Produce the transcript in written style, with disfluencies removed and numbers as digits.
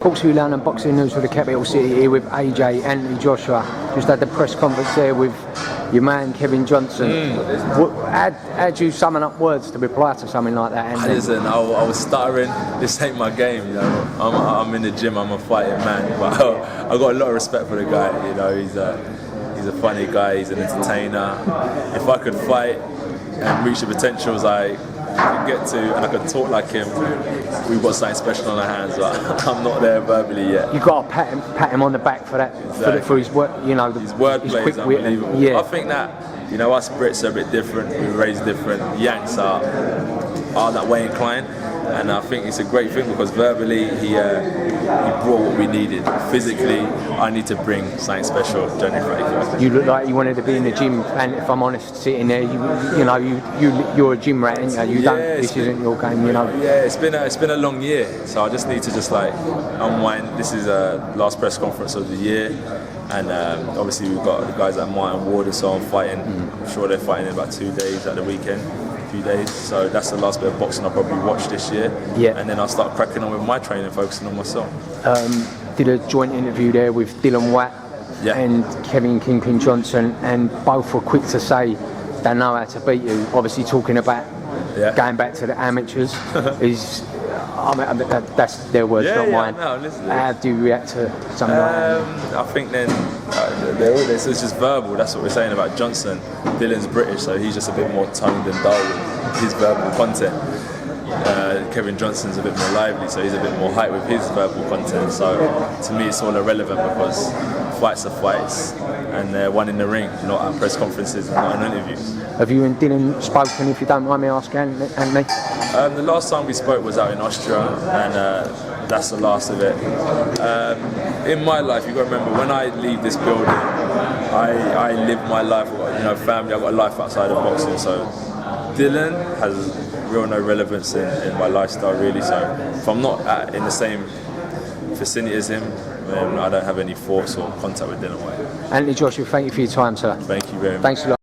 Portsmouth London Boxing News for the capital city here with AJ, Anthony Joshua. Just had the press conference there with your man Kevin Johnson. How do you summon up words to reply to something like that, Anthony? Listen, I was stuttering. This ain't my game, you know. I'm in the gym. I'm a fighting man, but I got a lot of respect for the guy. You know, he's a funny guy. He's an entertainer. If I could fight and reach the potentials I could get to, and I could talk like him, we've got something special on our hands. But I'm not there verbally yet. You've got to pat him on the back for that, Exactly. for his work. You know, his wordplay is unbelievable. Yeah. I think that, you know, us Brits are a bit different. We're raised different. Yanks are that way inclined, and I think it's a great thing because verbally he brought what we needed. Physically, I need to bring something special. January 31st. You look like you wanted to be in the gym, and if I'm honest, sitting there, you're a gym rat, aren't you? This isn't your game, you know. Yeah, it's been a long year, so I just need to like unwind. This is a last press conference of the year, and obviously we've got the guys like Martin Ward and so on fighting. I'm sure they're fighting in about 2 days at the weekend. Few days, so that's the last bit of boxing I'll probably watch this year. Yeah. And then I'll start cracking on with my training, focusing on myself. Did a joint interview there with Dillian Whyte and Kevin Kingpin Johnson, and both were quick to say they know how to beat you. Obviously, talking about going back to the amateurs is. I mean, that's their words, not mine. No, listen, how do you react to something like that? I think then it's just verbal. That's what we're saying about Johnson. Dylan's British, so he's just a bit more toned and dull with his verbal content. Kevin Johnson's a bit more lively, so he's a bit more hype with his verbal content. So to me, it's all irrelevant because fights are fights, and they're one in the ring, not at press conferences, not in interviews. Have you and Dylan spoken, if you don't mind me asking, Anthony? The last time we spoke was out in Austria, and that's the last of it. In my life, you've got to remember, when I leave this building, I live my life, you know, family. I've got a life outside of boxing, so Dylan has real no relevance in my lifestyle, really. So if I'm not in the same vicinity as him, then I don't have any thoughts or contact with Dillian Whyte. Anthony Joshua, thank you for your time, sir. Thank you very much. Thanks a lot.